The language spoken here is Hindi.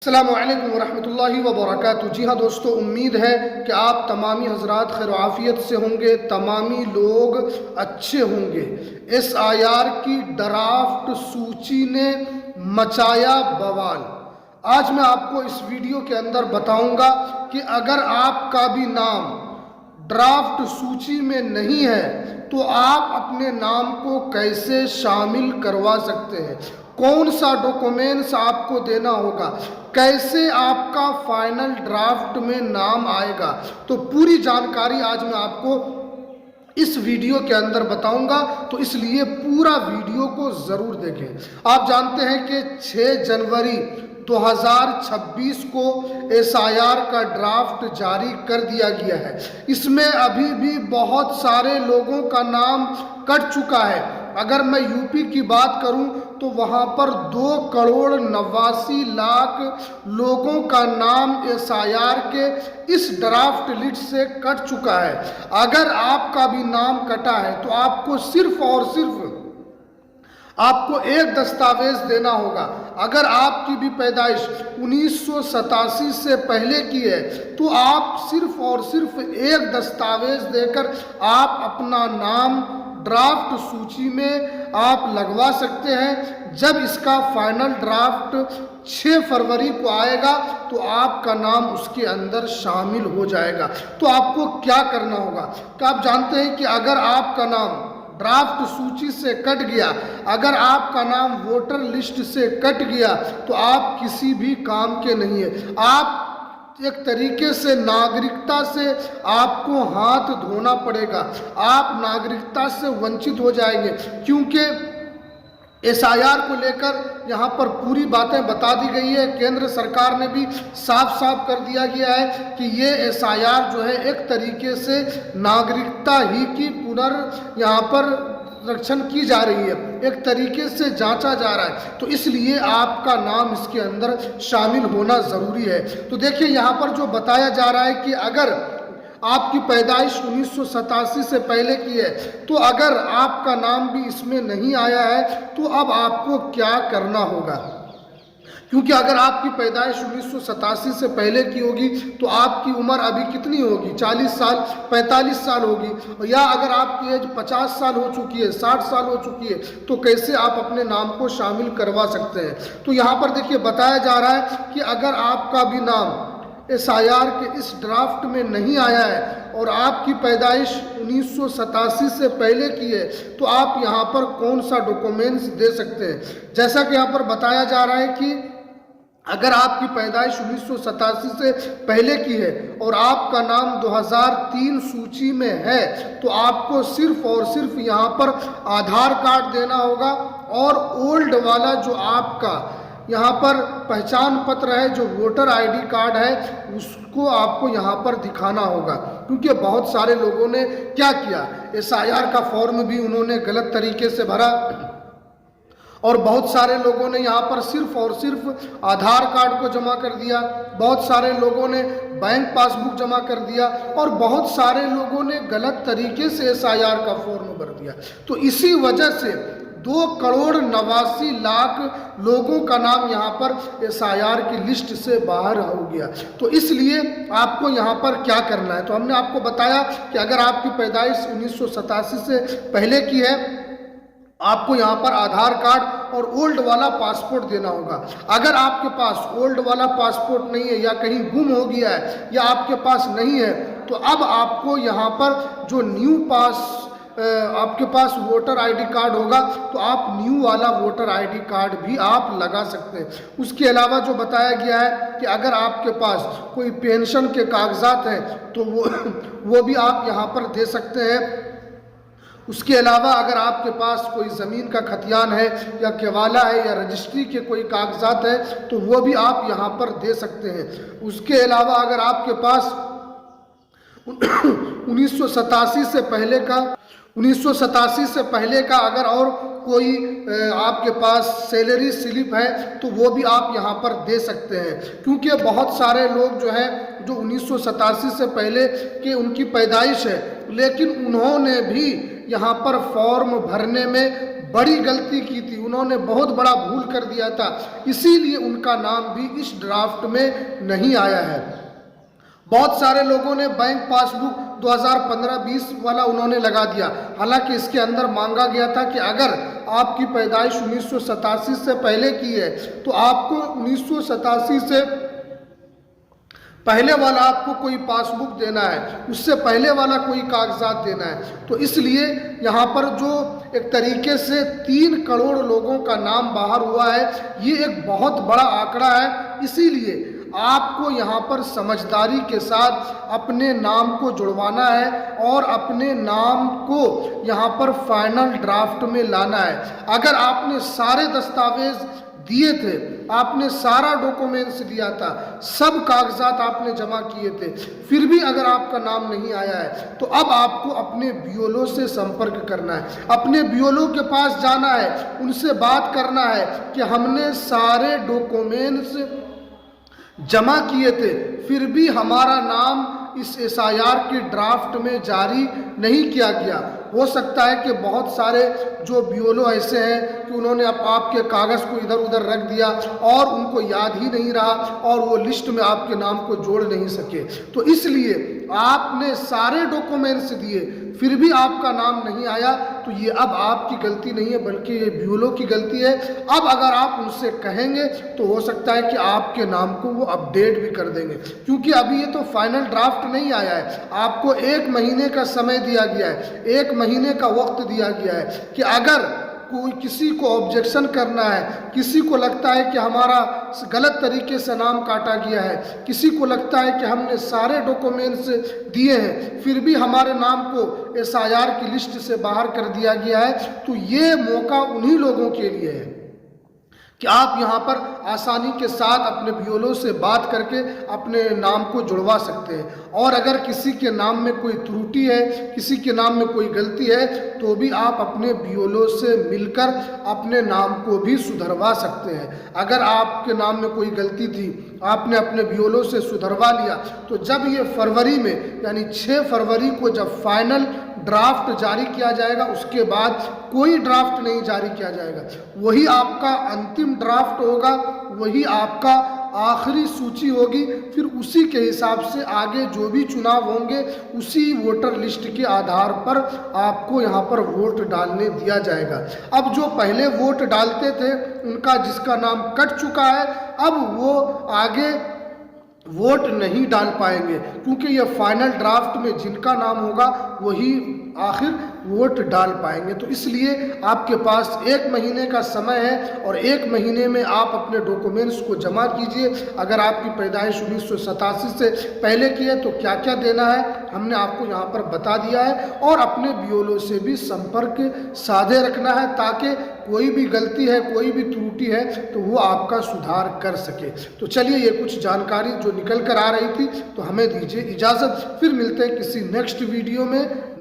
अस्सलामु अलैकुम वरहमतुल्लाहि वबरकातुहू। जी हाँ दोस्तों, उम्मीद है कि आप तमामी हजरात खैर आफियत से होंगे, तमामी लोग अच्छे होंगे। SIR की ड्राफ्ट सूची ने मचाया बवाल। आज मैं आपको इस वीडियो के अंदर बताऊंगा कि अगर आपका भी नाम ड्राफ्ट सूची में नहीं है तो आप अपने नाम को कैसे शामिल करवा सकते हैं, कौन सा डॉक्यूमेंट्स आपको देना होगा, कैसे आपका फाइनल ड्राफ्ट में नाम आएगा। तो पूरी जानकारी आज मैं आपको इस वीडियो के अंदर बताऊंगा, तो इसलिए पूरा वीडियो को ज़रूर देखें। आप जानते हैं कि 6 जनवरी 2026 को SIR का ड्राफ्ट जारी कर दिया गया है। इसमें अभी भी बहुत सारे लोगों का नाम कट चुका है। अगर मैं यूपी की बात करूं तो वहां पर 2,89,00,000 लोगों का नाम SIR के इस ड्राफ्ट लिस्ट से कट चुका है। अगर आपका भी नाम कटा है तो आपको सिर्फ और सिर्फ आपको एक दस्तावेज देना होगा। अगर आपकी भी पैदाइश 1987 से पहले की है तो आप सिर्फ और सिर्फ एक दस्तावेज देकर आप अपना नाम ड्राफ्ट सूची में आप लगवा सकते हैं। जब इसका फाइनल ड्राफ्ट 6 फरवरी को आएगा तो आपका नाम उसके अंदर शामिल हो जाएगा। तो आपको क्या करना होगा कि आप जानते हैं कि अगर आपका नाम ड्राफ्ट सूची से कट गया, अगर आपका नाम वोटर लिस्ट से कट गया तो आप किसी भी काम के नहीं है। आप एक तरीके से नागरिकता से आपको हाथ धोना पड़ेगा, आप नागरिकता से वंचित हो जाएंगे, क्योंकि SIR को लेकर यहाँ पर पूरी बातें बता दी गई है। केंद्र सरकार ने भी साफ साफ कर दिया गया है कि ये SIR जो है एक तरीके से नागरिकता ही की यहाँ पर रक्षण की जा रही है, एक तरीके से जांचा जा रहा है। तो इसलिए आपका नाम इसके अंदर शामिल होना ज़रूरी है। तो देखिए यहाँ पर जो बताया जा रहा है कि अगर आपकी पैदाइश 1987 से पहले की है तो अगर आपका नाम भी इसमें नहीं आया है तो अब आपको क्या करना होगा, क्योंकि अगर आपकी पैदाइश 1987 से पहले की होगी तो आपकी उम्र अभी कितनी होगी, 40 साल 45 साल होगी, या अगर आपकी एज 50 साल हो चुकी है, 60 साल हो चुकी है, तो कैसे आप अपने नाम को शामिल करवा सकते हैं। तो यहाँ पर देखिए बताया जा रहा है कि अगर आपका भी नाम SIR के इस ड्राफ्ट में नहीं आया है और आपकी पैदाइश 1987 से पहले की है तो आप यहाँ पर कौन सा डॉक्यूमेंट्स दे सकते हैं। जैसा कि यहाँ पर बताया जा रहा है कि अगर आपकी पैदाइश 1987 से पहले की है और आपका नाम 2003 सूची में है तो आपको सिर्फ और सिर्फ यहाँ पर आधार कार्ड देना होगा और ओल्ड वाला जो आपका यहाँ पर पहचान पत्र है, जो वोटर ID कार्ड है, उसको आपको यहाँ पर दिखाना होगा। क्योंकि बहुत सारे लोगों ने क्या किया, SIR का फॉर्म भी उन्होंने गलत तरीके से भरा और बहुत सारे लोगों ने यहाँ पर सिर्फ और सिर्फ आधार कार्ड को जमा कर दिया, बहुत सारे लोगों ने बैंक पासबुक जमा कर दिया और बहुत सारे लोगों ने गलत तरीके से SIR का फॉर्म भर दिया। तो इसी वजह से 2,89,00,000 लोगों का नाम यहाँ पर SIR की लिस्ट से बाहर हो गया। तो इसलिए आपको यहाँ पर क्या करना है, तो हमने आपको बताया कि अगर आपकी पैदाइश 1987 से पहले की है आपको यहाँ पर आधार कार्ड और ओल्ड वाला पासपोर्ट देना होगा। अगर आपके पास ओल्ड वाला पासपोर्ट नहीं है या कहीं गुम हो गया है या आपके पास नहीं है तो अब आपको यहाँ पर जो न्यू आपके पास वोटर ID कार्ड होगा तो आप न्यू वाला वोटर ID कार्ड भी आप लगा सकते हैं। उसके अलावा जो बताया गया है कि अगर आपके पास कोई पेंशन के कागजात हैं तो वो भी आप यहाँ पर दे सकते हैं। उसके अलावा अगर आपके पास कोई ज़मीन का खतियान है या केवाला है या रजिस्ट्री के कोई कागजात है तो वो भी आप यहाँ पर दे सकते हैं। उसके अलावा अगर आपके पास 1987 से पहले का अगर और कोई आपके पास सैलरी स्लिप है तो वो भी आप यहाँ पर दे सकते हैं। क्योंकि बहुत सारे लोग जो हैं जो 1987 से पहले के उनकी पैदाइश है लेकिन उन्होंने भी यहाँ पर फॉर्म भरने में बड़ी गलती की थी, उन्होंने बहुत बड़ा भूल कर दिया था, इसीलिए उनका नाम भी इस ड्राफ्ट में नहीं आया है। बहुत सारे लोगों ने बैंक पासबुक 2015-20 वाला उन्होंने लगा दिया, हालांकि इसके अंदर मांगा गया था कि अगर आपकी पैदाइश 1987 से पहले की है तो आपको 1987 से पहले वाला आपको कोई पासबुक देना है, उससे पहले वाला कोई कागजात देना है। तो इसलिए यहाँ पर जो एक तरीके से 3 करोड़ लोगों का नाम बाहर हुआ है, ये एक बहुत बड़ा आंकड़ा है। इसीलिए आपको यहाँ पर समझदारी के साथ अपने नाम को जुड़वाना है और अपने नाम को यहाँ पर फाइनल ड्राफ्ट में लाना है। अगर आपने सारे दस्तावेज दिए थे, आपने सारा डॉक्यूमेंट्स दिया था, सब कागजात आपने जमा किए थे, फिर भी अगर आपका नाम नहीं आया है तो अब आपको अपने बीएलओ से संपर्क करना है, अपने बीएलओ के पास जाना है, उनसे बात करना है कि हमने सारे डॉक्यूमेंट्स जमा किए थे, फिर भी हमारा नाम इस एसआईआर की ड्राफ्ट में जारी नहीं किया गया। हो सकता है कि बहुत सारे जो बीएलओ ऐसे हैं कि उन्होंने आपके कागज़ को इधर उधर रख दिया और उनको याद ही नहीं रहा और वो लिस्ट में आपके नाम को जोड़ नहीं सके। तो इसलिए आपने सारे डॉक्यूमेंट्स दिए, फिर भी आपका नाम नहीं आया, तो ये अब आपकी गलती नहीं है बल्कि ये बीएलओ की गलती है। अब अगर आप उनसे कहेंगे तो हो सकता है कि आपके नाम को वो अपडेट भी कर देंगे, क्योंकि अभी ये तो फाइनल ड्राफ्ट नहीं आया है। आपको 1 महीने का समय दिया गया है, 1 महीने का वक्त दिया गया है कि अगर कोई किसी को ऑब्जेक्शन करना है, किसी को लगता है कि हमारा गलत तरीके से नाम काटा गया है, किसी को लगता है कि हमने सारे डॉक्यूमेंट्स दिए हैं फिर भी हमारे नाम को एसआईआर की लिस्ट से बाहर कर दिया गया है, तो ये मौका उन्हीं लोगों के लिए है कि आप यहाँ पर आसानी के साथ अपने बीएलओ से बात करके अपने नाम को जुड़वा सकते हैं। और अगर किसी के नाम में कोई त्रुटि है, किसी के नाम में कोई गलती है, तो भी आप अपने बीएलओ से मिलकर अपने नाम को भी सुधरवा सकते हैं। अगर आपके नाम में कोई गलती थी, आपने अपने बीएलओ से सुधरवा लिया, तो जब ये फरवरी में यानी 6 फरवरी को जब फाइनल ड्राफ्ट जारी किया जाएगा, उसके बाद कोई ड्राफ्ट नहीं जारी किया जाएगा, वही आपका अंतिम ड्राफ्ट होगा, वही आपका आखिरी सूची होगी। फिर उसी के हिसाब से आगे जो भी चुनाव होंगे उसी वोटर लिस्ट के आधार पर आपको यहाँ पर वोट डालने दिया जाएगा। अब जो पहले वोट डालते थे उनका जिसका नाम कट चुका है, अब वो आगे वोट नहीं डाल पाएंगे, क्योंकि ये फाइनल ड्राफ्ट में जिनका नाम होगा वही आखिर वोट डाल पाएंगे। तो इसलिए आपके पास 1 महीने का समय है और 1 महीने में आप अपने डॉक्यूमेंट्स को जमा कीजिए। अगर आपकी पैदाइश 1987 से पहले की है तो क्या क्या देना है हमने आपको यहाँ पर बता दिया है, और अपने बीएलओ से भी संपर्क साधे रखना है ताकि कोई भी गलती है, कोई भी त्रुटि है तो वो आपका सुधार कर सके। तो चलिए, ये कुछ जानकारी जो निकल कर आ रही थी, तो हमें दीजिए इजाज़त, फिर मिलते हैं किसी नेक्स्ट वीडियो में।